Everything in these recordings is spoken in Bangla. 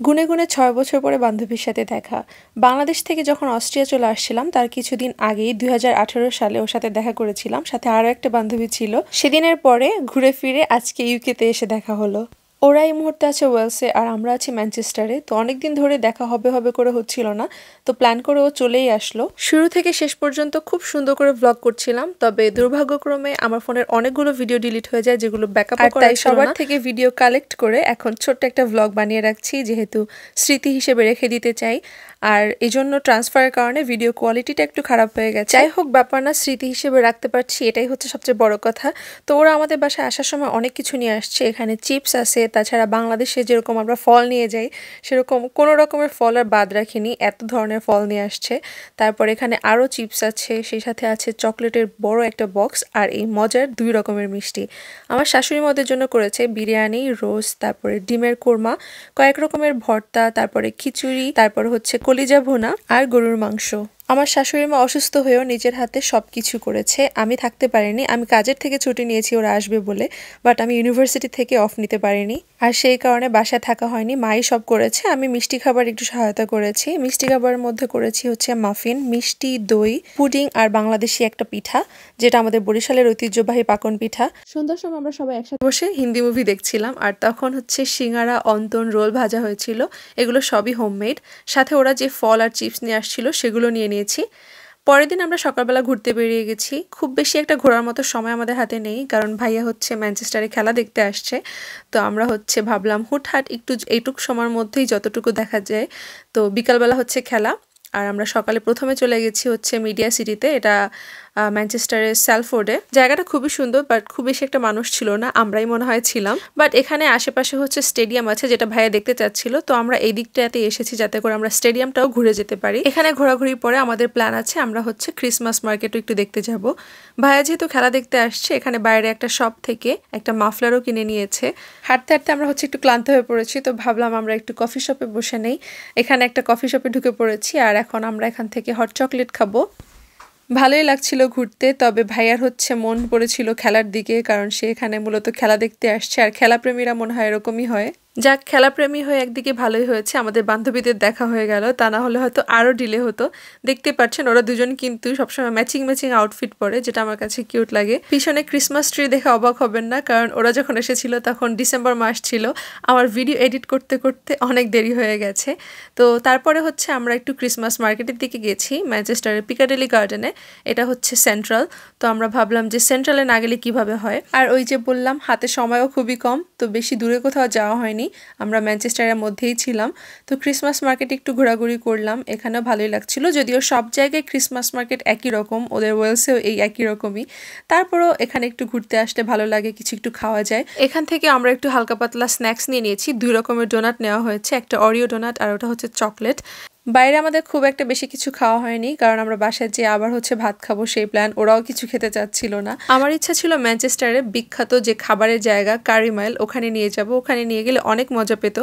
গুনে গুনে ৬ বছর পরে বান্ধবীর সাথে দেখা। বাংলাদেশ থেকে যখন অস্ট্রিয়া চলে আসছিলাম তার কিছুদিন আগেই ২০১৮ সালে ওর সাথে দেখা করেছিলাম। সাথে আরও একটা বান্ধবী ছিল। সেদিনের পরে ঘুরে ফিরে আজকে ইউকেতে এসে দেখা হলো। ওরা এই মুহূর্তে আছে ওয়েলসে আর আমরা আছি ম্যানচেস্টারে। তো অনেকদিন ধরে দেখা হবে হবে করে হচ্ছিল না, তো প্ল্যান করে ও চলেই আসলো। শুরু থেকে শেষ পর্যন্ত খুব সুন্দর করে ভ্লগ করছিলাম, তবে দুর্ভাগ্যক্রমে আমার ফোনের অনেকগুলো ভিডিও ডিলিট হয়ে যায় যেগুলো ব্যাকআপ করা ছিল না। সবার থেকে ভিডিও কালেক্ট করে এখন ছোট্ট একটা ভ্লগ বানিয়ে রাখছি, যেহেতু স্মৃতি হিসেবে রেখে দিতে চাই। আর এই জন্য ট্রান্সফারের কারণে ভিডিও কোয়ালিটিটা একটু খারাপ হয়ে গেছে। যাই হোক, ব্যাপার না, স্মৃতি হিসেবে রাখতে পারছি, এটাই হচ্ছে সবচেয়ে বড় কথা। তো ওরা আমাদের বাসায় আসার সময় অনেক কিছু নিয়ে আসছে। এখানে চিপস আছে, তাছাড়া বাংলাদেশে যেরকম আমরা ফল নিয়ে যাই সেরকম কোনো রকমের ফল আর বাদ রাখিনি, এত ধরনের ফল নিয়ে আসছে। তারপর এখানে আরও চিপস আছে, সেই সাথে আছে চকলেটের বড় একটা বক্স আর এই মজার 2 রকমের মিষ্টি। আমার শাশুড়ি মদের জন্য করেছে বিরিয়ানি, রোস্ট, তারপরে ডিমের কোরমা, কয়েক রকমের ভর্তা, তারপরে খিচুড়ি, তারপর হচ্ছে কলিজা ভুনা আর গরুর মাংস। আমার শাশুড়ি মা অসুস্থ হয়েও নিজের হাতে সব কিছু করেছে, আমি থাকতে পারিনি। আমি কাজের থেকে ছুটি নিয়েছি ওরা আসবে বলে, বাট আমি ইউনিভার্সিটি থেকে অফ নিতে পারিনি, আর সেই কারণে বাসায় থাকা হয়নি। মাই সব করেছে, আমি মিষ্টি খাবার একটু সহায়তা করেছি। মিষ্টি খাবারের মধ্যে করেছি হচ্ছে মাফিন, মিষ্টি, দই, পুডিং আর বাংলাদেশি একটা পিঠা, যেটা আমাদের বরিশালের ঐতিহ্যবাহী পাকন পিঠা। সন্ধ্যার সময় আমরা সবাই একসাথে বসে হিন্দি মুভি দেখছিলাম, আর তখন হচ্ছে সিঙ্গারা, অন্তন, রোল ভাজা হয়েছিল। এগুলো সবই হোমমেড। সাথে ওরা যে ফল আর চিপস নিয়ে আসছিল সেগুলো নিয়ে নিয়েছি। পরের দিন আমরা সকালবেলা ঘুরতে বেরিয়ে গেছি। খুব বেশি একটা ঘোরার মতো সময় আমাদের হাতে নেই, কারণ ভাইয়া হচ্ছে ম্যানচেস্টারে খেলা দেখতে আসছে। তো আমরা হচ্ছে ভাবলাম হুটহাট একটু এইটুক সময়ের মধ্যেই যতটুকু দেখা যায়। তো বিকালবেলা হচ্ছে খেলা, আর আমরা সকালে প্রথমে চলে গেছি হচ্ছে মিডিয়া সিটিতে। এটা ম্যানচেস্টারের স্যালফোর্ডে। জায়গাটা খুবই সুন্দর, বাট খুব বেশি একটা মানুষ ছিল না, আমরাই মনে হয় ছিলাম। বাট এখানে আশেপাশে হচ্ছে স্টেডিয়াম আছে, যেটা ভাইয়া দেখতে চাচ্ছিল। তো আমরা এই দিকটাতে এসেছি যাতে করে আমরা স্টেডিয়ামটাও ঘুরে যেতে পারি। এখানে ঘোরাঘুরির পরে আমাদের প্ল্যান আছে আমরা হচ্ছে ক্রিসমাস মার্কেটও একটু দেখতে যাব। ভাইয়া যেহেতু খেলা দেখতে আসছে, এখানে বাইরে একটা শপ থেকে একটা মাফলারও কিনে নিয়েছে। হাঁটতে হাঁটতে আমরা হচ্ছে একটু ক্লান্ত হয়ে পড়েছি, তো ভাবলাম আমরা একটু কফি শপে বসে নেই। এখানে একটা কফি শপে ঢুকে পড়েছি, আর এখন আমরা এখান থেকে হট চকলেট খাবো। ভালোই লাগছিল ঘুরতে, তবে ভাইয়ার হচ্ছে মন পড়েছিল খেলার দিকে, কারণ সে এখানে মূলত খেলা দেখতে আসছে, আর খেলাপ্রেমীরা মনে হয় এরকমই হয়। যাক, খেলাপ্রেমী হয়ে একদিকে ভালোই হয়েছে, আমাদের বান্ধবীদের দেখা হয়ে গেল, তা না হলে হয়তো আরও ডিলে হতো। দেখতে পাচ্ছেন ওরা দুজন কিন্তু সবসময় ম্যাচিং ম্যাচিং আউটফিট পরে, যেটা আমার কাছে কিউট লাগে। পিছনে ক্রিসমাস ট্রি দেখে অবাক হবেন না, কারণ ওরা যখন এসেছিল তখন ডিসেম্বর মাস ছিল। আমার ভিডিও এডিট করতে করতে অনেক দেরি হয়ে গেছে। তো তারপরে হচ্ছে আমরা একটু ক্রিসমাস মার্কেটের দিকে গেছি, ম্যানচেস্টারের পিকাডেলি গার্ডেনে। এটা হচ্ছে সেন্ট্রাল। তো আমরা ভাবলাম যে সেন্ট্রালে না গেলে কিভাবে হয়, আর ওই যে বললাম হাতে সময়ও খুবই কম, তো বেশি দূরে কোথাও যাওয়া হয়নি, আমরা ম্যানচেস্টারের মধ্যেই ছিলাম। তো ক্রিসমাস মার্কেটে একটু ঘোরাঘুরি করলাম, এখানেও ভালোই লাগছিল। যদিও সব জায়গায় ক্রিসমাস মার্কেট একই রকম, ওদের ওয়েলসেও এই একই রকমই। তারপরও এখানে একটু ঘুরতে আসলে ভালো লাগে, কিছু একটু খাওয়া যায়। এখান থেকে আমরা একটু হালকা পাতলা স্ন্যাক্স নিয়ে নিয়েছি। 2 রকমের ডোনাট নেওয়া হয়েছে, একটা অরিও ডোনাট আর ওটা হচ্ছে চকলেট। বাইরে আমাদের খুব একটা বেশি কিছু খাওয়া হয়নি, কারণ আমরা বাসায় যেয়ে আবার হচ্ছে ভাত খাবো সেই প্ল্যান। ওরাও কিছু খেতে চাচ্ছিল না। আমার ইচ্ছা ছিল ম্যানচেস্টারের বিখ্যাত যে খাবারের জায়গা কারি মাইল, ওখানে নিয়ে যাব। ওখানে নিয়ে গেলে অনেক মজা পেত,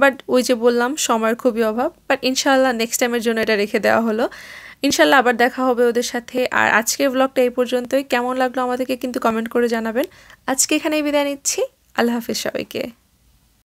বাট ওই যে বললাম সময়ের খুবই অভাব। বাট ইনশাআল্লাহ নেক্সট টাইমের জন্য এটা রেখে দেওয়া হলো। ইনশাল্লাহ আবার দেখা হবে ওদের সাথে। আর আজকের ব্লগটা এই পর্যন্তই। কেমন লাগলো আমাদেরকে কিন্তু কমেন্ট করে জানাবেন। আজকে এখানেই বিদায় নিচ্ছি। আল্লাহ হাফিজ সবাইকে।